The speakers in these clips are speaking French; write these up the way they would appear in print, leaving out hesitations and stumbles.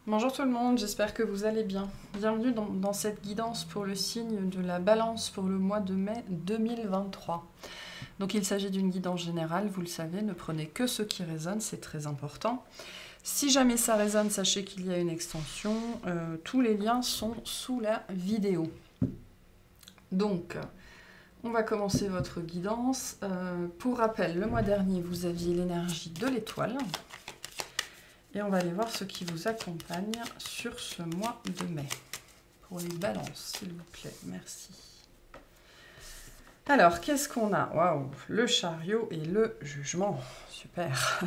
Bonjour tout le monde, j'espère que vous allez bien. Bienvenue dans cette guidance pour le signe de la Balance pour le mois de mai 2023. Donc il s'agit d'une guidance générale, vous le savez, ne prenez que ce qui résonne, c'est très important. Si jamais ça résonne, sachez qu'il y a une extension, tous les liens sont sous la vidéo. Donc, on va commencer votre guidance. Pour rappel, le mois dernier, vous aviez l'énergie de l'étoile. Et on va aller voir ce qui vous accompagne sur ce mois de mai. Pour les balances, s'il vous plaît. Merci. Alors, qu'est-ce qu'on a? Waouh, le chariot et le jugement. Super.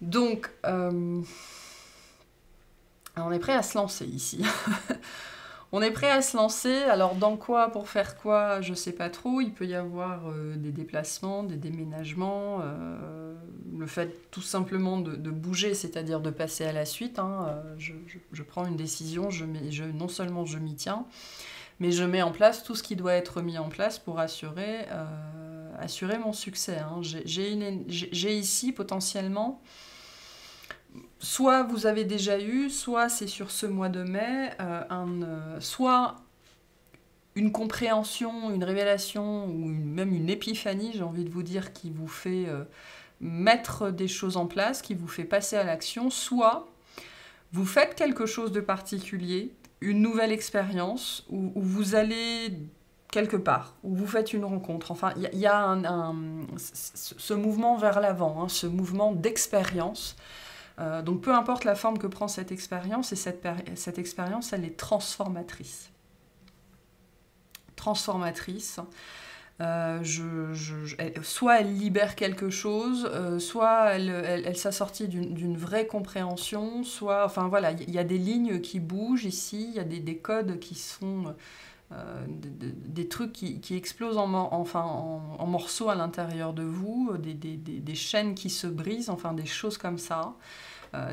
Donc, on est prêt à se lancer ici. On est prêt à se lancer, alors dans quoi, pour faire quoi, je ne sais pas trop. Il peut y avoir des déplacements, des déménagements, le fait tout simplement de bouger, c'est-à-dire de passer à la suite. Hein. Je prends une décision, non seulement je m'y tiens, mais je mets en place tout ce qui doit être mis en place pour assurer mon succès. Hein. J'ai ici potentiellement... Soit vous avez déjà eu, soit c'est sur ce mois de mai, soit une compréhension, une révélation, ou même une épiphanie, j'ai envie de vous dire, qui vous fait mettre des choses en place, qui vous fait passer à l'action, soit vous faites quelque chose de particulier, une nouvelle expérience, où vous allez quelque part, où vous faites une rencontre. Enfin, il y a ce mouvement vers l'avant, hein, ce mouvement d'expérience. Donc peu importe la forme que prend cette expérience, et cette expérience, elle est transformatrice. Transformatrice. Soit elle libère quelque chose, soit elle s'assortit d'une vraie compréhension, soit... Enfin voilà, il y a des lignes qui bougent ici, il y a des codes qui sont... des trucs qui explosent en morceaux à l'intérieur de vous, des chaînes qui se brisent, enfin des choses comme ça.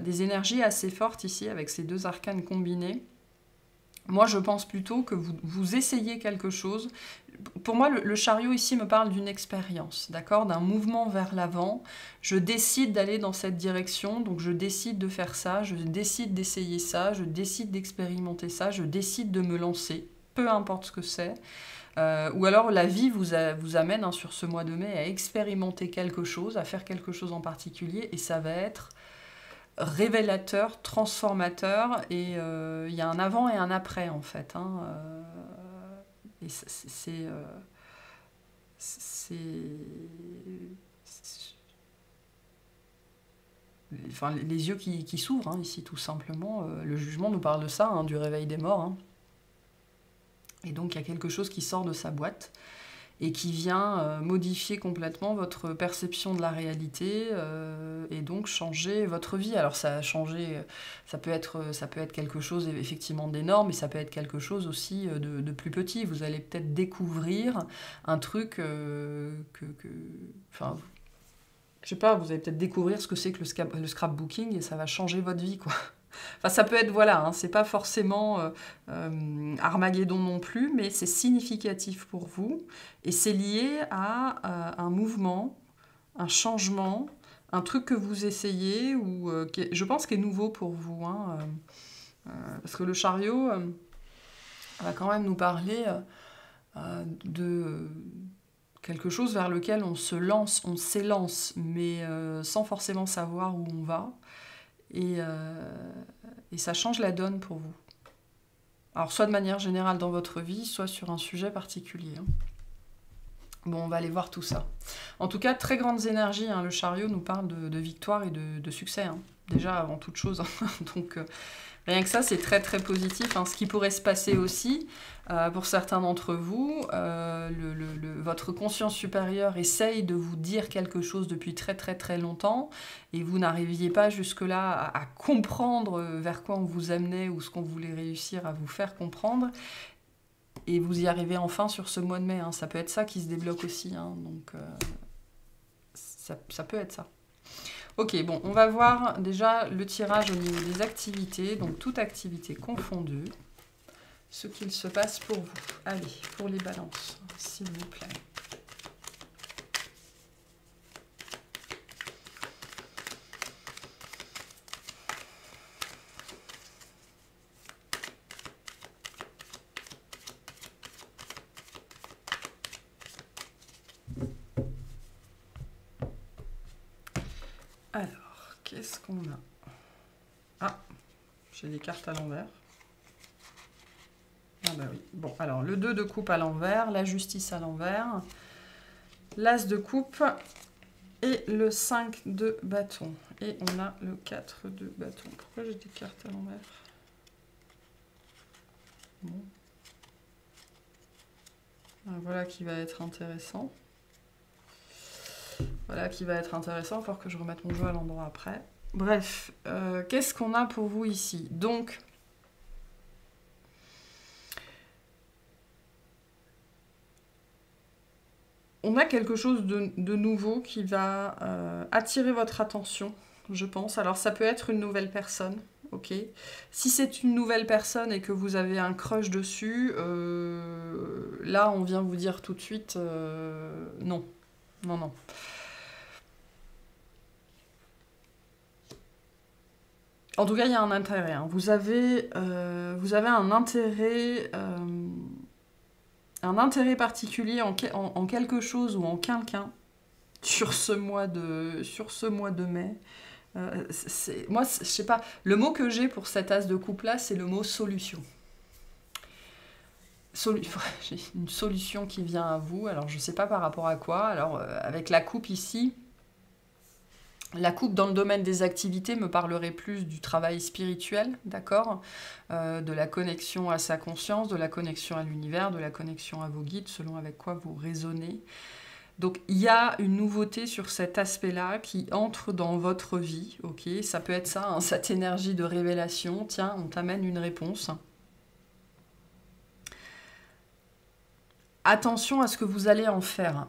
Des énergies assez fortes ici avec ces deux arcanes combinés. Moi, je pense plutôt que vous essayez quelque chose. Pour moi, le chariot ici me parle d'une expérience, d'accord, d'un mouvement vers l'avant. Je décide d'aller dans cette direction, donc je décide de faire ça, je décide d'essayer ça, je décide d'expérimenter ça, je décide de me lancer, peu importe ce que c'est. Ou alors la vie vous amène sur ce mois de mai à expérimenter quelque chose, à faire quelque chose en particulier, et ça va être révélateur, transformateur, et il y a un avant et un après en fait. Hein, et enfin, les yeux qui s'ouvrent hein, ici tout simplement. Le jugement nous parle de ça, hein, du réveil des morts. Hein. Et donc il y a quelque chose qui sort de sa boîte et qui vient modifier complètement votre perception de la réalité et donc changer votre vie. Alors ça a changé, ça peut être quelque chose effectivement d'énorme, mais ça peut être quelque chose aussi de plus petit. Vous allez peut-être découvrir un truc enfin, je sais pas, vous allez peut-être découvrir ce que c'est que le scrapbooking et ça va changer votre vie, quoi. Enfin, ça peut être, voilà, hein, c'est pas forcément Armageddon non plus, mais c'est significatif pour vous et c'est lié à un mouvement, un changement, un truc que vous essayez ou je pense qu'il est nouveau pour vous. Hein, parce que le chariot va quand même nous parler de quelque chose vers lequel on se lance, on s'élance, mais sans forcément savoir où on va. Et ça change la donne pour vous. Alors, soit de manière générale dans votre vie, soit sur un sujet particulier. Hein. Bon, on va aller voir tout ça. En tout cas, très grandes énergies. Hein. Le chariot nous parle de victoire et de succès. Hein. Déjà, avant toute chose. Hein. Donc, rien que ça, c'est très très positif. Hein. Ce qui pourrait se passer aussi, pour certains d'entre vous, votre conscience supérieure essaye de vous dire quelque chose depuis très très très longtemps et vous n'arriviez pas jusque-là à comprendre vers quoi on vous amenait ou ce qu'on voulait réussir à vous faire comprendre. Et vous y arrivez enfin sur ce mois de mai. Hein. Ça peut être ça qui se débloque aussi. Hein. Donc, ça peut être ça. Ok, bon, on va voir déjà le tirage au niveau des activités, donc toute activité confondue, ce qu'il se passe pour vous. Allez, pour les balances, s'il vous plaît. qu'on a? Ah, j'ai des cartes à l'envers. Ah bah oui. Bon, alors le 2 de coupe à l'envers, la justice à l'envers, l'as de coupe et le 5 de bâton. Et on a le 4 de bâton. Pourquoi j'ai des cartes à l'envers? Bon. Voilà qui va être intéressant. Voilà qui va être intéressant. Il va falloir que je remette mon jeu à l'endroit après. Bref, qu'est-ce qu'on a pour vous ici? Donc, on a quelque chose de nouveau qui va attirer votre attention, je pense. Alors, ça peut être une nouvelle personne, ok? Si c'est une nouvelle personne et que vous avez un crush dessus, là, on vient vous dire tout de suite non. Non, non. En tout cas, il y a un intérêt. Hein. Vous avez un intérêt particulier en quelque chose ou en quelqu'un sur ce mois de mai. Moi, je sais pas. Le mot que j'ai pour cet as de coupe là, c'est le mot solution. J'ai une solution qui vient à vous. Alors, je sais pas par rapport à quoi. Alors, avec la coupe ici. La coupe dans le domaine des activités me parlerait plus du travail spirituel, d'accord, de la connexion à sa conscience, de la connexion à l'univers, de la connexion à vos guides, selon avec quoi vous raisonnez. Donc il y a une nouveauté sur cet aspect-là qui entre dans votre vie, ok. Ça peut être ça, hein, cette énergie de révélation. Tiens, on t'amène une réponse. Attention à ce que vous allez en faire.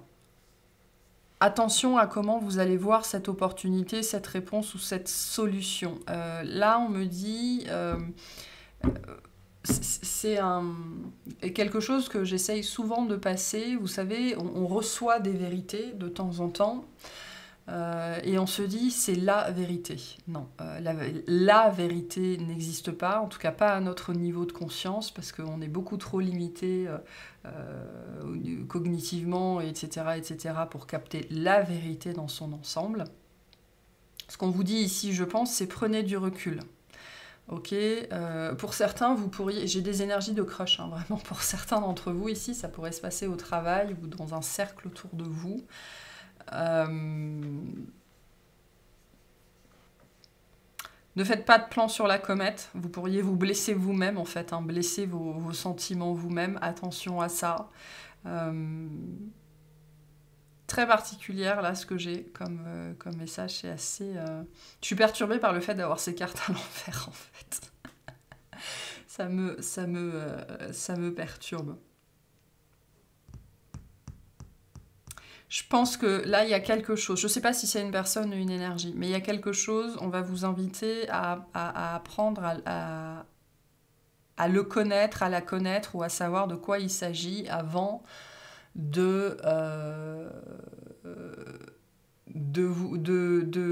Attention à comment vous allez voir cette opportunité, cette réponse ou cette solution. Là, on me dit... c'est quelque chose que j'essaye souvent de passer. Vous savez, on reçoit des vérités de temps en temps. Et on se dit, c'est la vérité. Non, la vérité n'existe pas, en tout cas pas à notre niveau de conscience, parce qu'on est beaucoup trop limité cognitivement, etc., pour capter la vérité dans son ensemble. Ce qu'on vous dit ici, je pense, c'est prenez du recul. Ok, pour certains, vous pourriez... J'ai des énergies de crush, hein, vraiment, pour certains d'entre vous ici, ça pourrait se passer au travail ou dans un cercle autour de vous. Ne faites pas de plan sur la comète. Vous pourriez vous blesser vous-même, en fait, hein, blesser vos sentiments vous-même. Attention à ça. Très particulière, là, ce que j'ai comme message. C'est assez... Je suis perturbée par le fait d'avoir ces cartes à l'envers, en fait. ça me perturbe. Je pense que là, il y a quelque chose. Je ne sais pas si c'est une personne ou une énergie, mais il y a quelque chose. On va vous inviter à apprendre à le connaître, à la connaître ou à savoir de quoi il s'agit avant de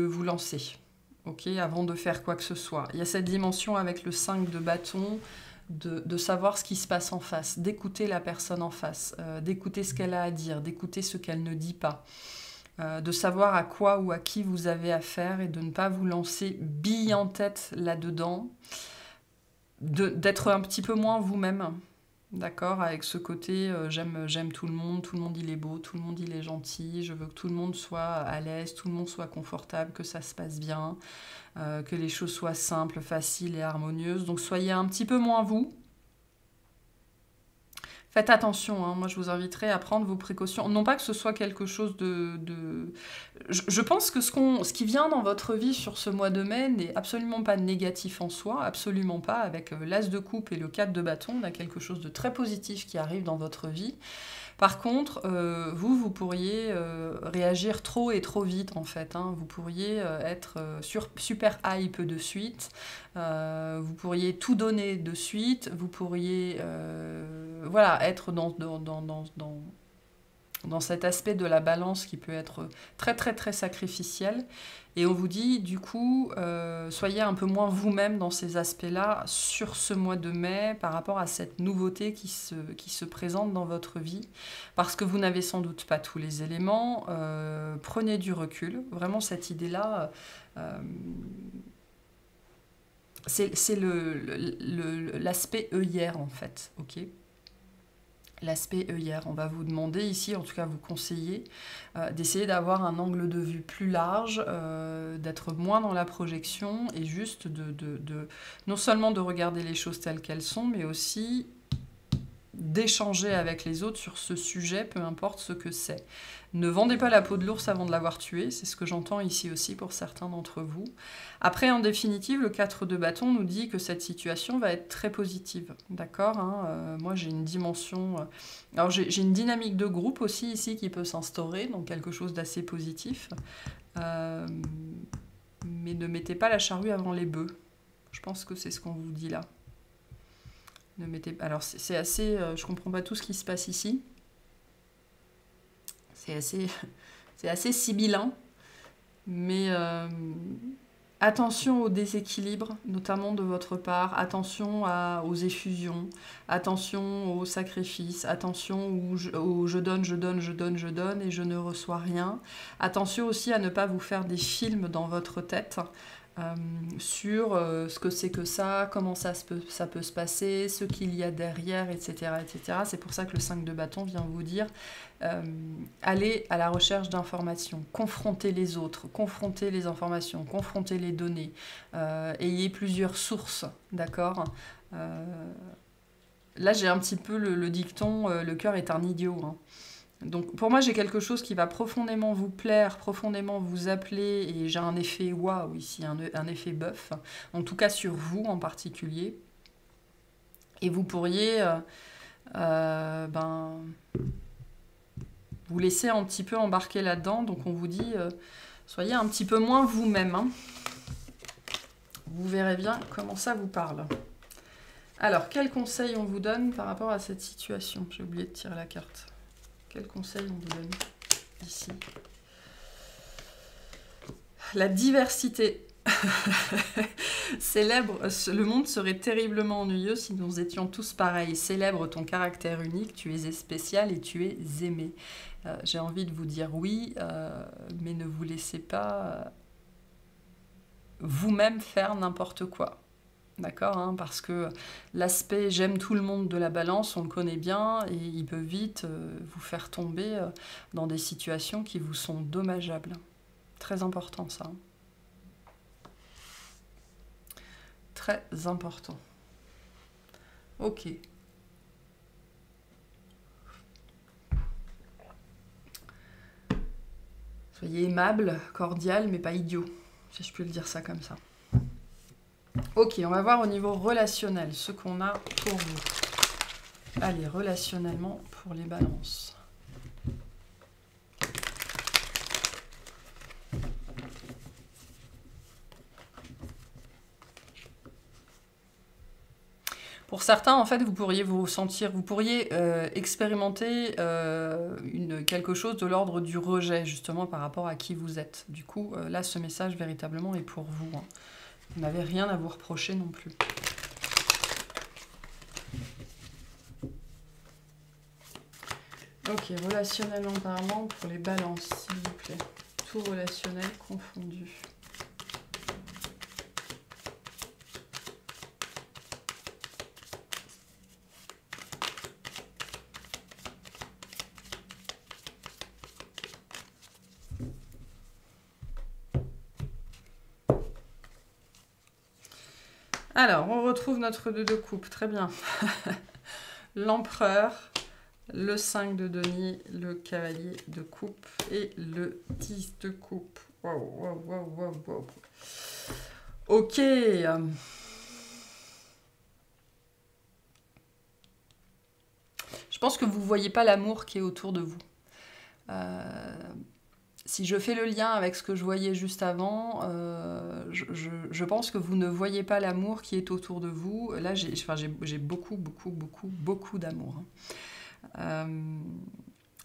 vous lancer. Ok, avant de faire quoi que ce soit. Il y a cette dimension avec le 5 de bâton. De savoir ce qui se passe en face, d'écouter la personne en face, d'écouter ce qu'elle a à dire, d'écouter ce qu'elle ne dit pas, de savoir à quoi ou à qui vous avez affaire et de ne pas vous lancer bille en tête là-dedans, d'être un petit peu moins vous-même, d'accord, avec ce côté j'aime tout le monde il est beau, tout le monde il est gentil, je veux que tout le monde soit à l'aise, tout le monde soit confortable, que ça se passe bien, que les choses soient simples, faciles et harmonieuses. Donc soyez un petit peu moins vous. Faites attention, hein. Moi je vous inviterai à prendre vos précautions. Non pas que ce soit quelque chose de... Je pense que ce qui vient dans votre vie sur ce mois de mai n'est absolument pas négatif en soi, absolument pas. Avec l'as de coupe et le 4 de bâton, on a quelque chose de très positif qui arrive dans votre vie. Par contre, vous pourriez réagir trop et trop vite, en fait. Hein. Vous pourriez être super hype de suite. Vous pourriez tout donner de suite. Vous pourriez voilà, être dans cet aspect de la balance qui peut être très très très sacrificiel. Et on vous dit, du coup, soyez un peu moins vous-même dans ces aspects-là sur ce mois de mai par rapport à cette nouveauté qui se présente dans votre vie. Parce que vous n'avez sans doute pas tous les éléments. Prenez du recul. Vraiment, cette idée-là, c'est l'aspect œillère, en fait. Ok ? L'aspect œillère. On va vous demander ici, en tout cas vous conseiller, d'essayer d'avoir un angle de vue plus large, d'être moins dans la projection et juste non seulement de regarder les choses telles qu'elles sont, mais aussi d'échanger avec les autres sur ce sujet, peu importe ce que c'est. Ne vendez pas la peau de l'ours avant de l'avoir tué, c'est ce que j'entends ici aussi pour certains d'entre vous. Après, en définitive, le 4 de bâton nous dit que cette situation va être très positive, d'accord, hein, moi, j'ai une dimension... alors, j'ai une dynamique de groupe aussi ici qui peut s'instaurer, donc quelque chose d'assez positif. Mais ne mettez pas la charrue avant les bœufs. Je pense que c'est ce qu'on vous dit là. Ne mettez... Alors, c'est assez... je comprends pas tout ce qui se passe ici. C'est assez sibyllin. Mais attention au déséquilibre, notamment de votre part. Attention aux effusions. Attention aux sacrifices. Attention au je donne, je donne, je donne, je donne et je ne reçois rien. Attention aussi à ne pas vous faire des films dans votre tête. Sur ce que c'est que ça, comment ça peut se passer, ce qu'il y a derrière, etc., etc. C'est pour ça que le 5 de bâton vient vous dire allez à la recherche d'informations, confrontez les autres, confrontez les informations, confrontez les données, ayez plusieurs sources, d'accord. Là, j'ai un petit peu le dicton le cœur est un idiot, hein. Donc pour moi, j'ai quelque chose qui va profondément vous plaire, profondément vous appeler, et j'ai un effet waouh ici, un effet bœuf, en tout cas sur vous en particulier. Et vous pourriez vous laisser un petit peu embarquer là-dedans. Donc on vous dit, soyez un petit peu moins vous-même, hein. Vous verrez bien comment ça vous parle. Alors, quel conseil on vous donne par rapport à cette situation? J'ai oublié de tirer la carte. Quel conseil on vous donne ici? La diversité. Célèbre, le monde serait terriblement ennuyeux si nous étions tous pareils. Célèbre ton caractère unique, tu es spécial et tu es aimé. J'ai envie de vous dire oui, mais ne vous laissez pas vous-même faire n'importe quoi. D'accord, hein, parce que l'aspect j'aime tout le monde de la balance, on le connaît bien, et il peut vite vous faire tomber dans des situations qui vous sont dommageables. Très important ça. Très important. Ok. Soyez aimable, cordial, mais pas idiot, si je peux le dire ça comme ça. Ok, on va voir au niveau relationnel ce qu'on a pour vous. Allez, relationnellement pour les balances. Pour certains, en fait, vous pourriez vous sentir, vous pourriez expérimenter quelque chose de l'ordre du rejet, justement, par rapport à qui vous êtes. Du coup, là, ce message, véritablement, est pour vous, hein. Vous n'avez rien à vous reprocher non plus. Ok, relationnellement parlant, pour les balances, s'il vous plaît. Tout relationnel confondu. Alors, on retrouve notre 2 de coupe, très bien. L'empereur, le 5 de denier, le cavalier de coupe et le 10 de coupe. Waouh, waouh, waouh, waouh, waouh. Ok. Je pense que vous ne voyez pas l'amour qui est autour de vous. Si je fais le lien avec ce que je voyais juste avant, je pense que vous ne voyez pas l'amour qui est autour de vous. Là, j'ai beaucoup, beaucoup, beaucoup, beaucoup d'amour.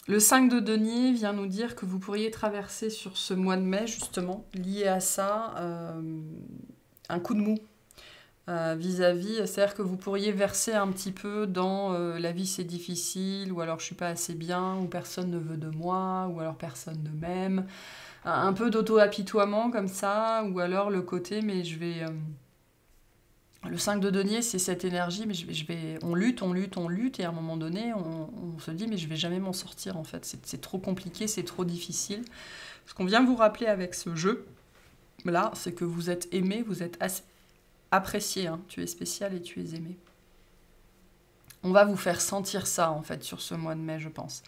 Le 5 de denier vient nous dire que vous pourriez traverser sur ce mois de mai, justement, lié à ça, un coup de mou vis-à-vis. C'est-à-dire que vous pourriez verser un petit peu dans la vie c'est difficile, ou alors je suis pas assez bien, ou personne ne veut de moi, ou alors personne ne m'aime. Un peu d'auto-apitoiement comme ça, ou alors le côté, mais je vais... Le 5 de denier, c'est cette énergie, mais on lutte, et à un moment donné, on se dit, mais je vais jamais m'en sortir, en fait. C'est trop compliqué, c'est trop difficile. Ce qu'on vient vous rappeler avec ce jeu, là, c'est que vous êtes aimé, vous êtes apprécié, hein. Tu es spécial et tu es aimé. On va vous faire sentir ça, en fait, sur ce mois de mai, je pense.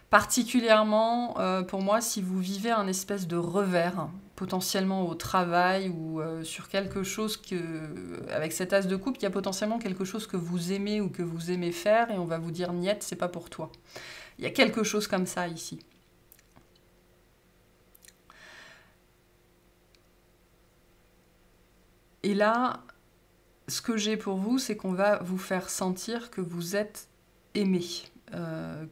Particulièrement, pour moi, si vous vivez un espèce de revers, potentiellement au travail ou sur quelque chose avec cet as de coupe, il y a potentiellement quelque chose que vous aimez ou que vous aimez faire et on va vous dire niet, c'est pas pour toi. Il y a quelque chose comme ça ici. Et là, ce que j'ai pour vous, c'est qu'on va vous faire sentir que vous êtes aimé.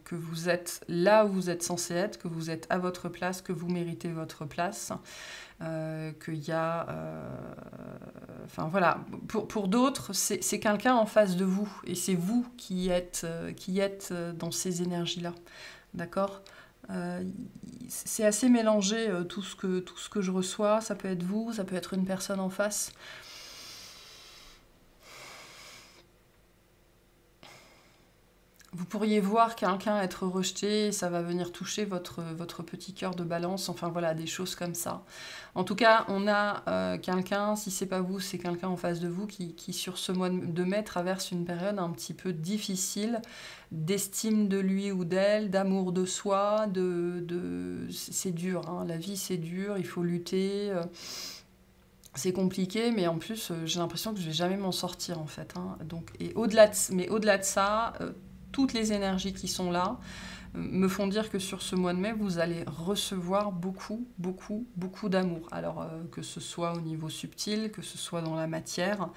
Que vous êtes là où vous êtes censé être, que vous êtes à votre place, que vous méritez votre place, qu'il y a... Enfin voilà, pour d'autres, c'est quelqu'un en face de vous, et c'est vous qui êtes dans ces énergies-là, d'accord. C'est assez mélangé tout ce que je reçois, ça peut être vous, ça peut être une personne en face. Vous pourriez voir quelqu'un être rejeté, et ça va venir toucher votre petit cœur de balance, enfin voilà, des choses comme ça. En tout cas, on a quelqu'un, si c'est pas vous, c'est quelqu'un en face de vous qui, sur ce mois de mai, traverse une période un petit peu difficile, d'estime de lui ou d'elle, d'amour de soi, c'est dur, hein, la vie c'est dur, il faut lutter... c'est compliqué, mais en plus, j'ai l'impression que je vais jamais m'en sortir, en fait. Hein. Donc, mais au-delà de ça, toutes les énergies qui sont là me font dire que sur ce mois de mai, vous allez recevoir beaucoup, beaucoup, beaucoup d'amour. Alors, que ce soit au niveau subtil, que ce soit dans la matière,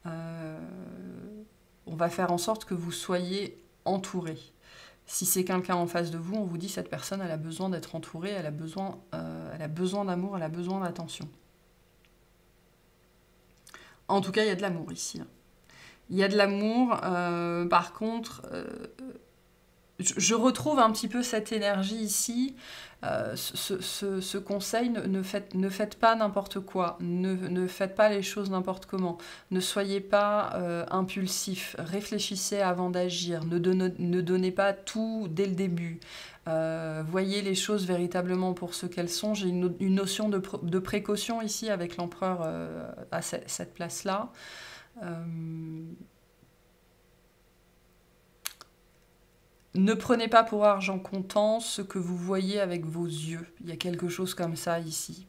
on va faire en sorte que vous soyez entouré. Si c'est quelqu'un en face de vous, on vous dit cette personne, elle a besoin d'être entourée, elle a besoin d'amour, elle a besoin d'attention. En tout cas, il y a de l'amour ici. Il y a de l'amour. Par contre, je retrouve un petit peu cette énergie ici. Ce conseil, ne faites pas n'importe quoi. Ne faites pas les choses n'importe comment. Ne soyez pas impulsif. Réfléchissez avant d'agir. Ne donnez pas tout dès le début. Voyez les choses véritablement pour ce qu'elles sont. J'ai une notion de précaution ici avec l'empereur à cette place-là. Ne prenez pas pour argent comptant ce que vous voyez avec vos yeux. Il y a quelque chose comme ça ici.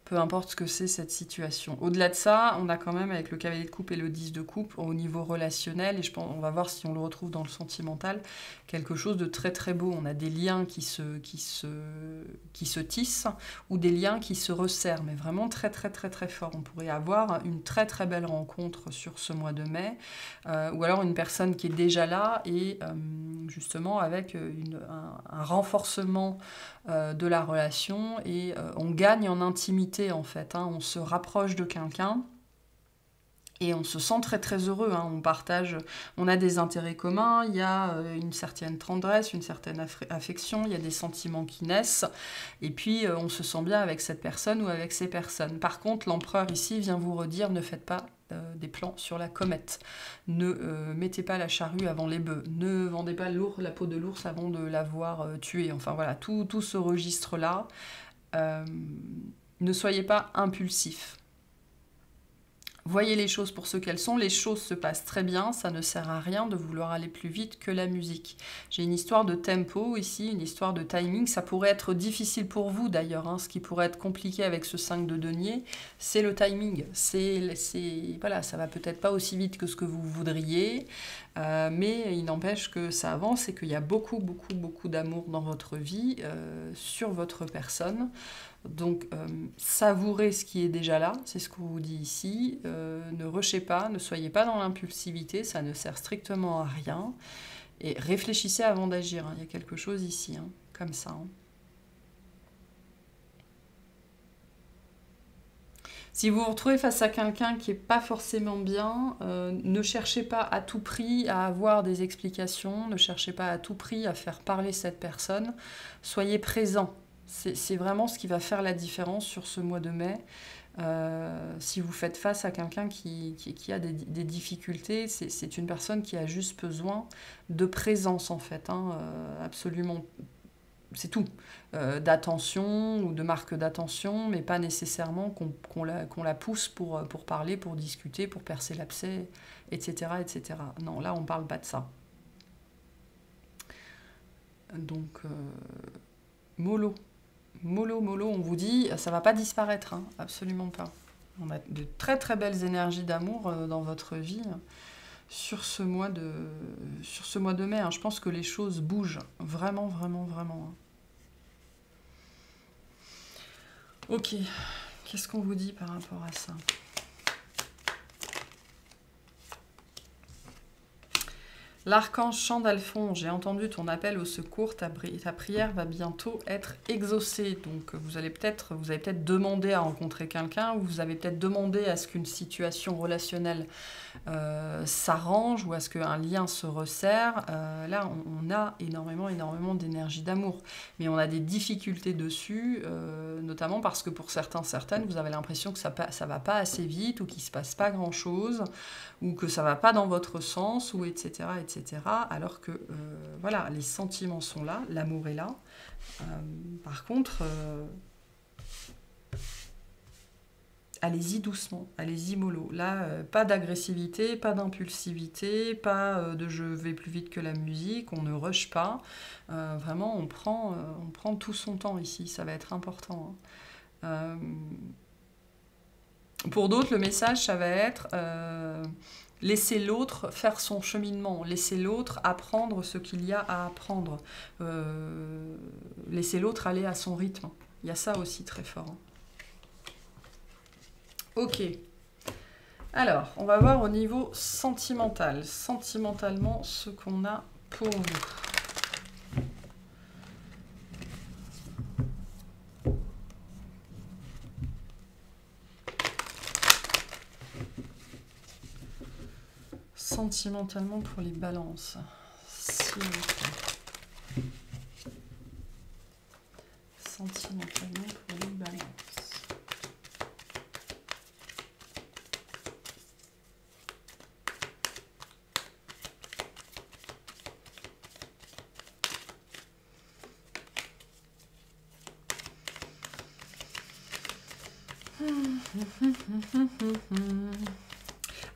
Peu importe ce que c'est cette situation. Au-delà de ça, on a quand même avec le cavalier de coupe et le 10 de coupe au niveau relationnel, et je pense, on va voir si on le retrouve dans le sentimental, quelque chose de très très beau. On a des liens qui se tissent ou des liens qui se resserrent, mais vraiment très très très très fort. On pourrait avoir une très très belle rencontre sur ce mois de mai, ou alors une personne qui est déjà là et justement avec un renforcement de la relation et on gagne en intimité en fait, hein. On se rapproche de quelqu'un et on se sent très très heureux, hein. On partage, on a des intérêts communs, il y a une certaine tendresse, une certaine affection, il y a des sentiments qui naissent et puis on se sent bien avec cette personne ou avec ces personnes. Par contre, l'empereur ici vient vous redire, ne faites pas des plans sur la comète. Ne mettez pas la charrue avant les bœufs. Ne vendez pas la peau de l'ours avant de l'avoir tué. Enfin voilà, tout ce registre-là. Ne soyez pas impulsif. Voyez les choses pour ce qu'elles sont, les choses se passent très bien, ça ne sert à rien de vouloir aller plus vite que la musique. J'ai une histoire de tempo ici, une histoire de timing, ça pourrait être difficile pour vous d'ailleurs, hein. Ce qui pourrait être compliqué avec ce 5 de denier, c'est le timing. Voilà, ça va peut-être pas aussi vite que ce que vous voudriez, mais il n'empêche que ça avance et qu'il y a beaucoup, beaucoup, beaucoup d'amour dans votre vie, sur votre personne. Donc, savourez ce qui est déjà là, c'est ce qu'on vous dit ici. Ne rushez pas, ne soyez pas dans l'impulsivité, ça ne sert strictement à rien. Et réfléchissez avant d'agir, hein. Il y a quelque chose ici, hein, comme ça. Hein. Si vous vous retrouvez face à quelqu'un qui n'est pas forcément bien, ne cherchez pas à tout prix à avoir des explications, ne cherchez pas à tout prix à faire parler cette personne. Soyez présent. C'est vraiment ce qui va faire la différence sur ce mois de mai. Si vous faites face à quelqu'un qui a des difficultés, c'est une personne qui a juste besoin de présence en fait, hein, absolument. C'est tout, d'attention ou de marque d'attention, mais pas nécessairement qu'on la pousse pour parler, pour discuter, pour percer l'abcès, etc., etc. Non, là, on ne parle pas de ça. Donc, mollo, on vous dit, ça ne va pas disparaître, hein, absolument pas. On a de très très belles énergies d'amour dans votre vie sur ce mois de mai. Hein. Je pense que les choses bougent, vraiment, vraiment, vraiment. Hein. Ok, qu'est-ce qu'on vous dit par rapport à ça? L'archange Chandalphon, j'ai entendu ton appel au secours, ta prière va bientôt être exaucée. Donc vous avez peut-être demandé à rencontrer quelqu'un, ou vous avez peut-être demandé à ce qu'une situation relationnelle s'arrange, ou à ce qu'un lien se resserre. Là, on a énormément d'énergie d'amour. Mais on a des difficultés dessus, notamment parce que pour certaines, vous avez l'impression que ça va pas assez vite, ou qu'il ne se passe pas grand-chose, ou que ça ne va pas dans votre sens, ou etc., etc. Alors que, voilà, les sentiments sont là, l'amour est là. Par contre, allez-y doucement, allez-y mollo. Là, pas d'agressivité, pas d'impulsivité, pas de je vais plus vite que la musique, on ne rush pas. Vraiment, on prend tout son temps ici, ça va être important. Hein. Pour d'autres, le message, ça va être laisser l'autre faire son cheminement, laisser l'autre apprendre ce qu'il y a à apprendre, laisser l'autre aller à son rythme. Il y a ça aussi très fort. Hein. Ok. Alors, on va voir au niveau sentimental. Sentimentalement, ce qu'on a pour vous. Sentimentalement pour les balances. S'il vous plaît. Sentimentalement pour les balances.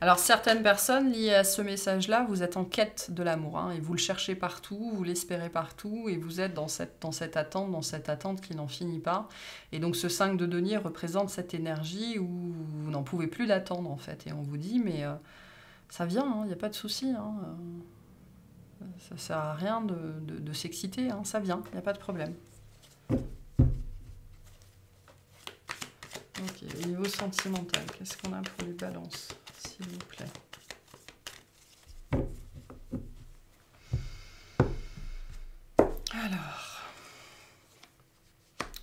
Alors, certaines personnes liées à ce message-là, vous êtes en quête de l'amour, hein, et vous le cherchez partout, vous l'espérez partout, et vous êtes dans cette attente qui n'en finit pas. Et donc, ce 5 de denier représente cette énergie où vous n'en pouvez plus d'attendre, en fait. Et on vous dit, mais ça vient, il n'y a pas de souci. Hein, ça ne sert à rien de s'exciter, hein, ça vient, il n'y a pas de problème. Ok, au niveau sentimental, qu'est-ce qu'on a pour les balances, s'il vous plaît? Alors,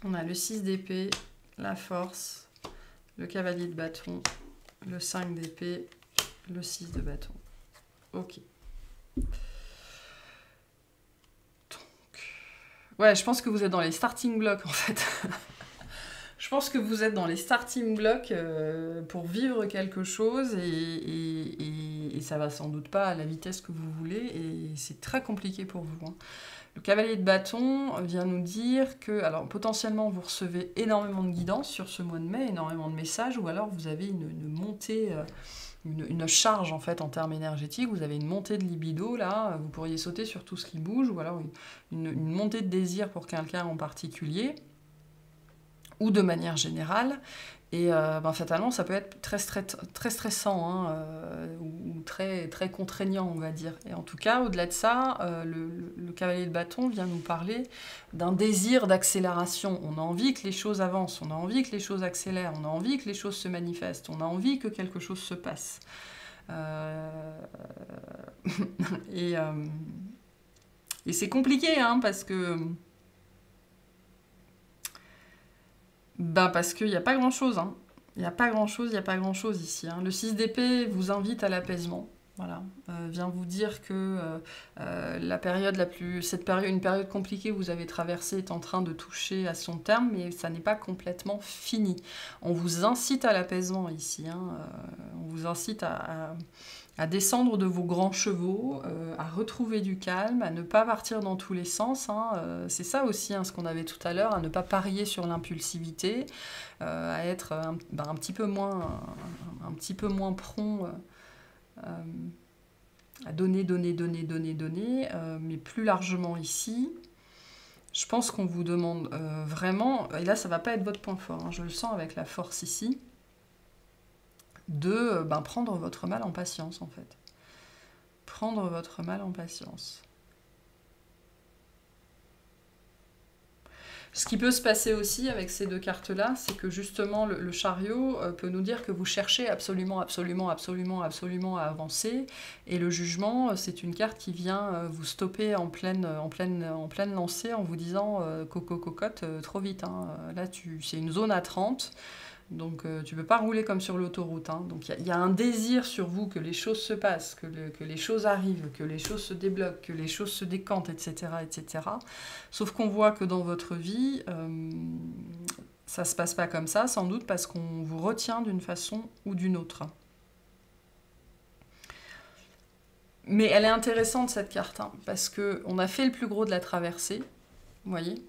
on a le 6 d'épée, la force, le cavalier de bâton, le 5 d'épée, le 6 de bâton. Ok. Donc, ouais, je pense que vous êtes dans les starting blocks, en fait. Je pense que vous êtes dans les starting blocks pour vivre quelque chose et ça va sans doute pas à la vitesse que vous voulez et c'est très compliqué pour vous. Hein. Le cavalier de bâton vient nous dire que, alors potentiellement vous recevez énormément de guidance sur ce mois de mai, énormément de messages, ou alors vous avez une montée, une charge en fait en termes énergétiques, vous avez une montée de libido là, vous pourriez sauter sur tout ce qui bouge, ou alors une montée de désir pour quelqu'un en particulier, ou de manière générale, et fatalement ça peut être très stressant, hein, ou très, très contraignant, on va dire. Et en tout cas, au-delà de ça, le cavalier de bâton vient nous parler d'un désir d'accélération. On a envie que les choses avancent, on a envie que les choses accélèrent, on a envie que les choses se manifestent, on a envie que quelque chose se passe. Et c'est compliqué, hein, parce que... parce qu'il n'y a pas grand-chose, hein. Il n'y a pas grand-chose, il n'y a pas grand-chose ici, hein. Le 6 d'épée vous invite à l'apaisement. Voilà, vient vous dire que la période une période compliquée que vous avez traversée est en train de toucher à son terme, mais ça n'est pas complètement fini. On vous incite à l'apaisement ici, hein. On vous incite à descendre de vos grands chevaux, à retrouver du calme, à ne pas partir dans tous les sens, hein. C'est ça aussi, hein, ce qu'on avait tout à l'heure, à ne pas parier sur l'impulsivité, à être un petit peu moins prompt à donner, mais plus largement ici, je pense qu'on vous demande vraiment, et là ça va pas être votre point fort, hein, je le sens avec la force ici, de prendre votre mal en patience en fait. Prendre votre mal en patience. Ce qui peut se passer aussi avec ces deux cartes-là, c'est que justement le chariot peut nous dire que vous cherchez absolument à avancer, et le jugement, c'est une carte qui vient vous stopper en pleine lancée en vous disant coco cocotte, trop vite, hein. Là c'est une zone à 30. Donc tu ne peux pas rouler comme sur l'autoroute, hein. Donc il y a un désir sur vous que les choses se passent, que les choses arrivent, que les choses se débloquent, que les choses se décantent, etc. etc. Sauf qu'on voit que dans votre vie, ça ne se passe pas comme ça, sans doute parce qu'on vous retient d'une façon ou d'une autre. Mais elle est intéressante cette carte, hein, parce qu'on a fait le plus gros de la traversée, vous voyez.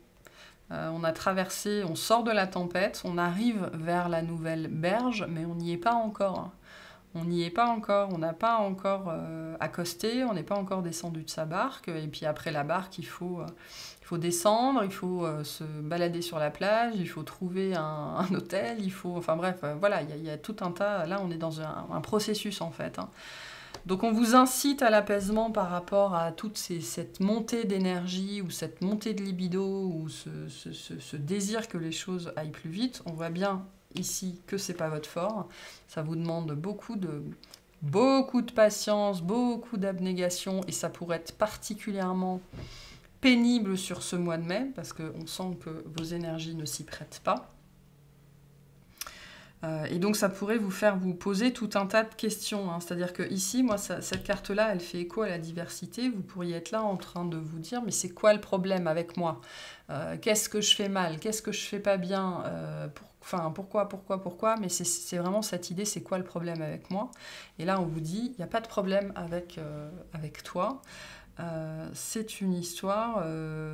On a traversé, on sort de la tempête, on arrive vers la nouvelle berge, mais on n'y est pas encore, hein. On n'y est pas encore, on n'a pas encore accosté, on n'est pas encore descendu de sa barque, et puis après la barque, il faut descendre, il faut se balader sur la plage, il faut trouver un hôtel, enfin bref, voilà, il y a tout un tas, là on est dans un processus en fait, hein. Donc on vous incite à l'apaisement par rapport à toute cette montée d'énergie ou cette montée de libido ou ce désir que les choses aillent plus vite. On voit bien ici que c'est pas votre fort. Ça vous demande beaucoup de patience, beaucoup d'abnégation, et ça pourrait être particulièrement pénible sur ce mois de mai parce qu'on sent que vos énergies ne s'y prêtent pas. Et donc ça pourrait vous faire vous poser tout un tas de questions, hein. C'est-à-dire que ici, moi, cette carte-là, elle fait écho à la diversité. Vous pourriez être là en train de vous dire, mais c'est quoi le problème avec moi? Qu'est-ce que je fais mal? Qu'est-ce que je fais pas bien? Pourquoi? Mais c'est vraiment cette idée, c'est quoi le problème avec moi? Et là, on vous dit, il n'y a pas de problème avec toi. C'est une histoire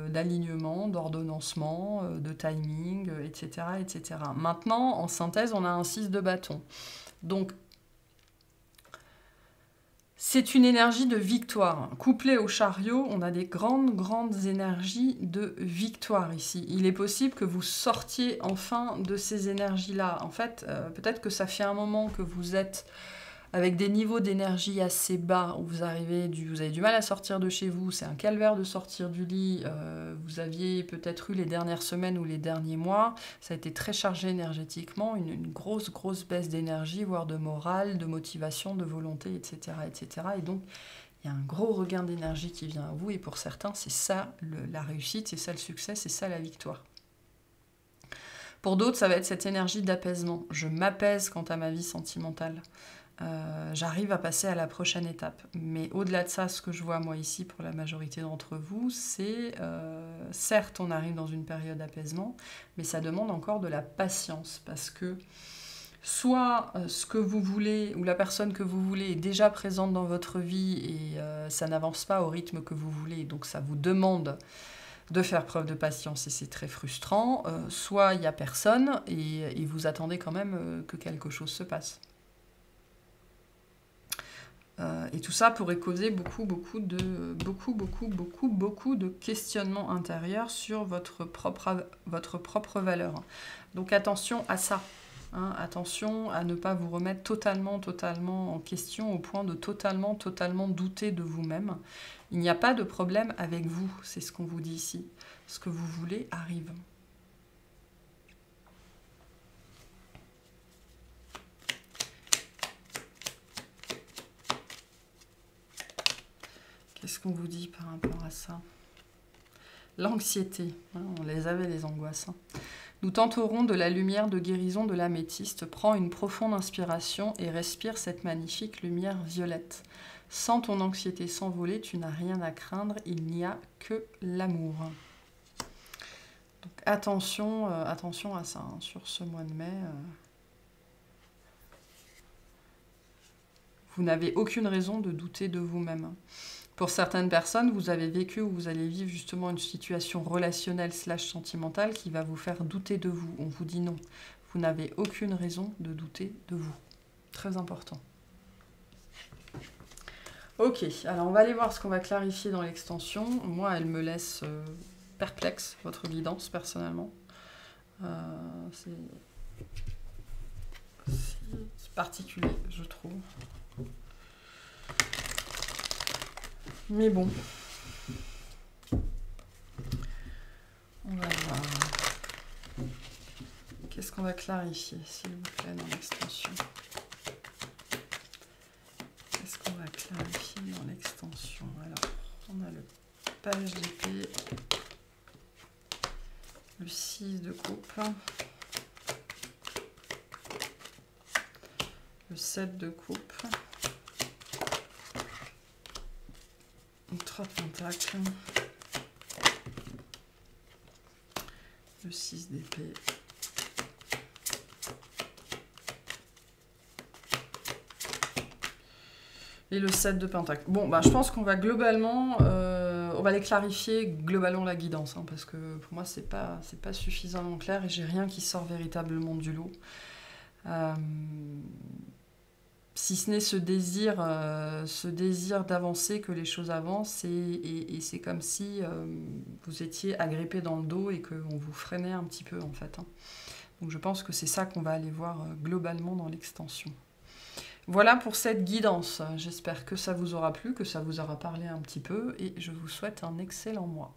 d'alignement, d'ordonnancement, de timing, etc., etc. Maintenant, en synthèse, on a un 6 de bâton. Donc, c'est une énergie de victoire. Couplée au chariot, on a des grandes énergies de victoire ici. Il est possible que vous sortiez enfin de ces énergies-là. En fait, peut-être que ça fait un moment que vous êtes avec des niveaux d'énergie assez bas, où vous avez du mal à sortir de chez vous, c'est un calvaire de sortir du lit, vous aviez peut-être eu les dernières semaines ou les derniers mois, ça a été très chargé énergétiquement, une grosse baisse d'énergie, voire de morale, de motivation, de volonté, etc. etc. Et donc, il y a un gros regain d'énergie qui vient à vous, et pour certains, c'est ça la réussite, c'est ça le succès, c'est ça la victoire. Pour d'autres, ça va être cette énergie d'apaisement. Je m'apaise quant à ma vie sentimentale. J'arrive à passer à la prochaine étape. Mais au-delà de ça, ce que je vois moi ici pour la majorité d'entre vous, c'est certes on arrive dans une période d'apaisement, mais ça demande encore de la patience, parce que soit ce que vous voulez ou la personne que vous voulez est déjà présente dans votre vie et ça n'avance pas au rythme que vous voulez, donc ça vous demande de faire preuve de patience et c'est très frustrant, soit il n'y a personne et vous attendez quand même que quelque chose se passe. Et tout ça pourrait causer beaucoup de questionnements intérieurs sur votre propre valeur. Donc attention à ça, hein, attention à ne pas vous remettre totalement en question au point de totalement douter de vous-même. Il n'y a pas de problème avec vous, c'est ce qu'on vous dit ici. Ce que vous voulez arrive. Qu'est-ce qu'on vous dit par rapport à ça ? l'anxiété. On les avait, les angoisses. Nous tenterons de la lumière de guérison de l'améthyste. Prends une profonde inspiration et respire cette magnifique lumière violette. Sans ton anxiété s'envoler, tu n'as rien à craindre, il n'y a que l'amour. Donc attention, attention à ça, hein, sur ce mois de mai. Vous n'avez aucune raison de douter de vous-même. Pour certaines personnes, vous avez vécu ou vous allez vivre justement une situation relationnelle / sentimentale qui va vous faire douter de vous. On vous dit non. Vous n'avez aucune raison de douter de vous. Très important. Ok, alors on va aller voir ce qu'on va clarifier dans l'extension. Moi, elle me laisse perplexe, votre guidance, personnellement. C'est particulier, je trouve. Mais bon. On va voir. Qu'est-ce qu'on va clarifier, s'il vous plaît, dans l'extension? Qu'est-ce qu'on va clarifier dans l'extension? Alors, on a le page d'épée, le 6 de coupe, le 7 de coupe, le 3 de pentacle, le 6 d'épée, et le 7 de pentacle. Bon, bah, je pense qu'on va globalement, on va les clarifier globalement la guidance, hein, parce que pour moi, c'est pas suffisamment clair et j'ai rien qui sort véritablement du lot. Si ce n'est ce désir d'avancer, que les choses avancent, et c'est comme si vous étiez agrippé dans le dos et qu'on vous freinait un petit peu, en fait. Hein. Donc je pense que c'est ça qu'on va aller voir globalement dans l'extension. Voilà pour cette guidance. J'espère que ça vous aura plu, que ça vous aura parlé un petit peu, et je vous souhaite un excellent mois.